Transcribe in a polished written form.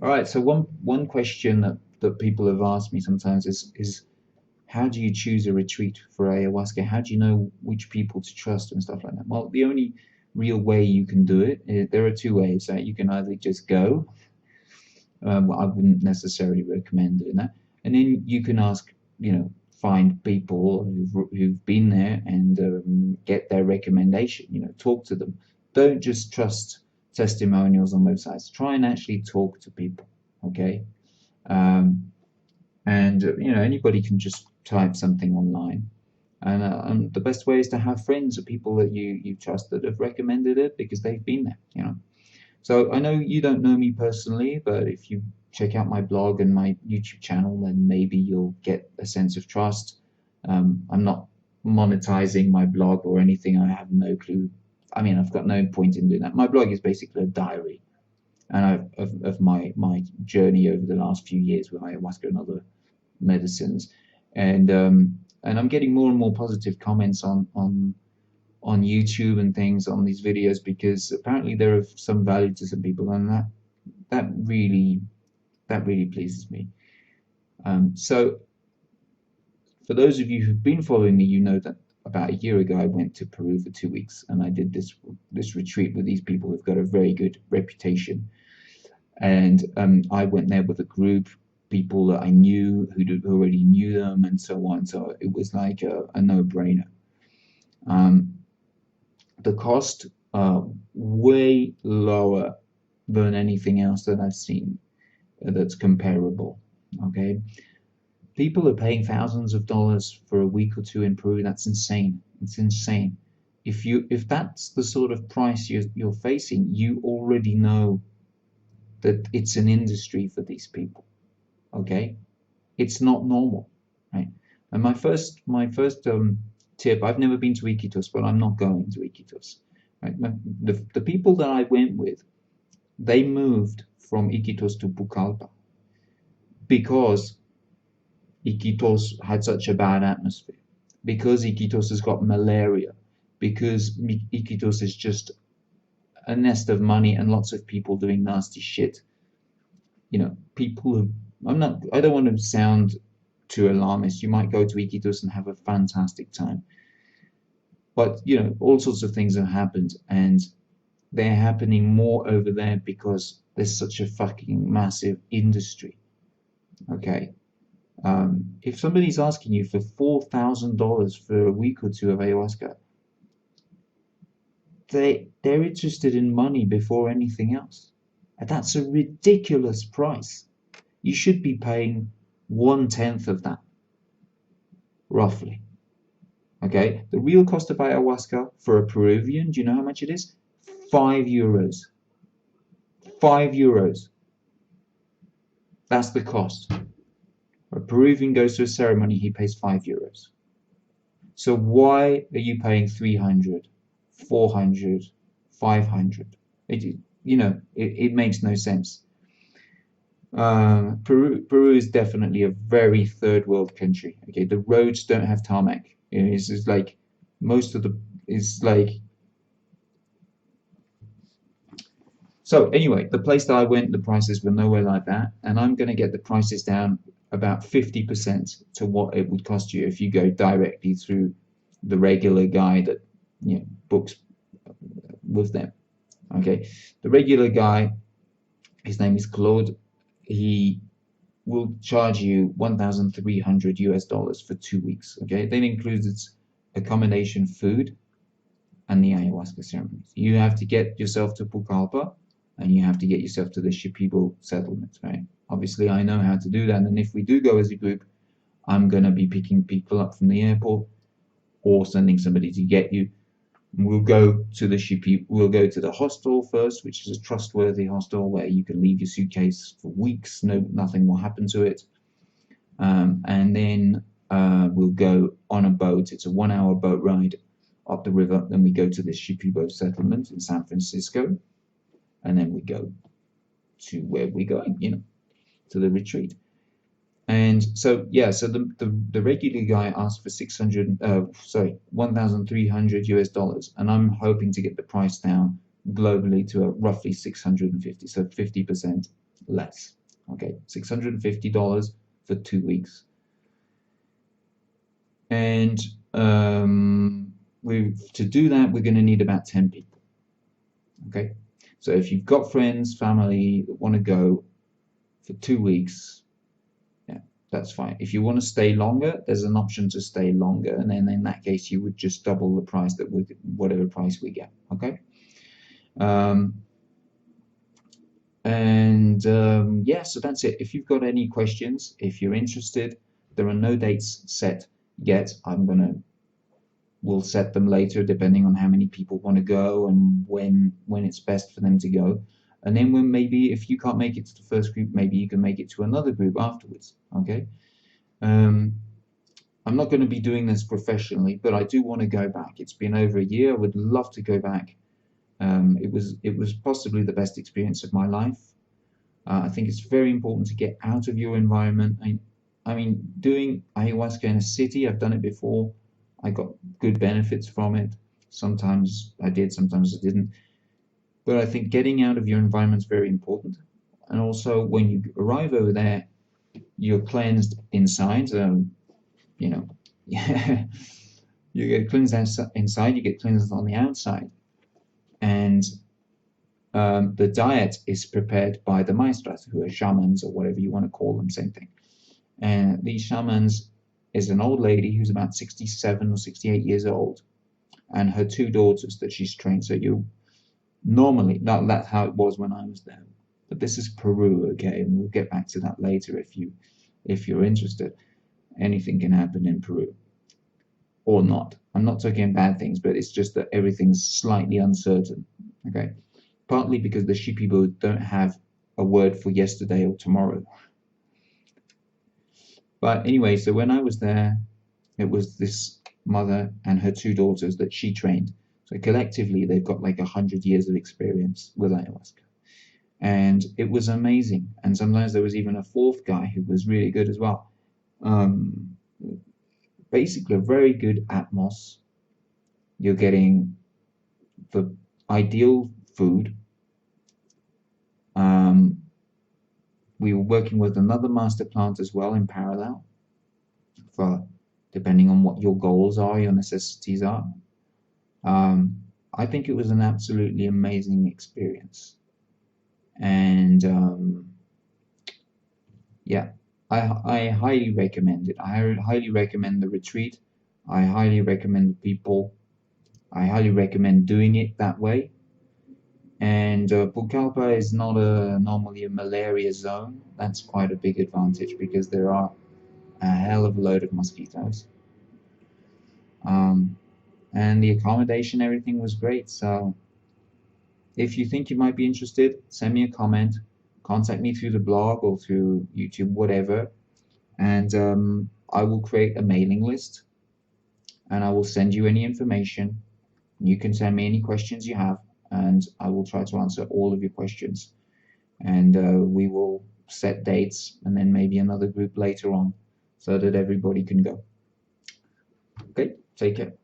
All right. So one question that people have asked me sometimes is how do you choose a retreat for ayahuasca? How do you know which people to trust and stuff like that? Well, the only real way you can do it, there are two ways. Right? You can either just go. Well, I wouldn't necessarily recommend doing that. And then you can ask, find people who've been there and get their recommendation. Talk to them. Don't just trust testimonials on websites. Try and actually talk to people. Okay. Um, and anybody can just type something online. And the best way is to have friends or people that you trust that have recommended it because they've been there. So I know you don't know me personally, but if you check out my blog and my YouTube channel, then maybe you'll get a sense of trust. I'm not monetizing my blog or anything. I have no clue. I mean, I've got no point in doing that. My blog is basically a diary, and of my journey over the last few years with ayahuasca and other medicines, and I'm getting more and more positive comments on YouTube and things on these videos because apparently they're of some value to some people, and that really that really pleases me. So for those of you who've been following me, you know that about a year ago I went to Peru for 2 weeks, and I did this retreat with these people who've got a very good reputation, and I went there with a group. People that I knew who already knew them, and so on. So it was like a no-brainer. Um, the cost way lower than anything else that I've seen that's comparable. Okay, people are paying thousands of dollars for a week or two in Peru. That's insane. It's insane. If that's the sort of price you're facing, you already know that it's an industry for these people. Okay, it's not normal, right? And my first tip. I've never been to Iquitos, but I'm not going to Iquitos. Right? The people that I went with, they moved from Iquitos to Pucallpa because Iquitos had such a bad atmosphere, because Iquitos has got malaria, because Iquitos is just a nest of money and lots of people doing nasty shit. People who I don't want to sound too alarmist. You might go to Iquitos and have a fantastic time, but all sorts of things have happened, and they're happening more over there because there's such a fucking massive industry. Okay. If somebody's asking you for $4,000 for a week or two of ayahuasca, they're interested in money before anything else. And that's a ridiculous price. You should be paying 1/10 of that, roughly. Okay, the real cost of ayahuasca for a Peruvian, do you know how much it is? €5. €5. That's the cost. A Peruvian goes to a ceremony, he pays €5. So why are you paying 300, 400, 500? It makes no sense. Peru is definitely a very third world country. Okay, the roads don't have tarmac. It's like most of the is like so. Anyway, the place that I went, the prices were nowhere like that, and I'm going to get the prices down about 50% to what it would cost you if you go directly through the regular guy that books with them. Okay, the regular guy, his name is Claude. He will charge you $1,300 for 2 weeks. Okay, that includes accommodation, food, and the ayahuasca ceremonies. You have to get yourself to Pucallpa, and you have to get yourself to the Shipibo settlement. Right? Obviously, I know how to do that, and if we do go as a group, I'm gonna be picking people up from the airport or sending somebody to get you. We'll go to the Shipi. We'll go to the hostel first, which is a trustworthy hostel where you can leave your suitcase for weeks. No, nothing will happen to it. And then we'll go on a boat. It's a 1 hour boat ride up the river. Then we go to the Shipibo settlement in San Francisco, and then we go to where we're going. To the retreat. And so yeah, so the regular guy asked for 600, $1,300, and I'm hoping to get the price down globally to roughly 650, so 50%. less. Okay, $650 for 2 weeks. And to do that, we're going to need about 10 people. Okay, so if you've got friends, family that want to go for 2 weeks, yeah, that's fine. If you want to stay longer, there's an option to stay longer, and then in that case, you would just double the price that whatever price we get. Okay. Yeah, so that's it. If you've got any questions, if you're interested, there are no dates set yet. We'll set them later depending on how many people want to go and when it's best for them to go. And then when maybe if you can't make it to the first group, maybe you can make it to another group afterwards. Okay. I'm not going to be doing this professionally, but I do want to go back. It's been over a year. I would love to go back. It was possibly the best experience of my life. I think it's very important to get out of your environment. I mean, doing ayahuasca in a city, I've done it before. I got good benefits from it. Sometimes I did, sometimes I didn't. But I think getting out of your environment is very important. And also, when you arrive over there, you're cleansed inside. You know, you get cleansed inside, you get cleansed on the outside. And the diet is prepared by the maestras, who are shamans or whatever you want to call them, same thing. And these shamans is an old lady who's about 67 or 68 years old, and her two daughters that she's trained. So you normally, that's how it was when I was there. But this is Peru, okay, and we'll get back to that later if you're interested. Anything can happen in Peru, or not. I'm not talking bad things, but it's just that everything's slightly uncertain, okay? Partly because the Shipibo don't have a word for yesterday or tomorrow. But anyway, so when I was there, it was this mother and her two daughters that she trained. So collectively, they've got like 100 years of experience with ayahuasca. And it was amazing. And sometimes there was even a fourth guy who was really good as well. Basically, a very good atmos. You're getting the ideal food. We were working with another master plant as well in parallel, for depending on what your goals are, your necessities are. I think it was an absolutely amazing experience. And yeah, I highly recommend it. I highly recommend the retreat. I highly recommend the people. I highly recommend doing it that way. And Pucallpa is not normally a malaria zone. That's quite a big advantage because there are a hell of a load of mosquitoes. And the accommodation, everything was great. So if you think you might be interested, send me a comment, contact me through the blog or through YouTube, whatever, and I will create a mailing list and I will send you any information. You can send me any questions you have, and I will try to answer all of your questions. And we will set dates and then maybe another group later on so that everybody can go. Okay, take care.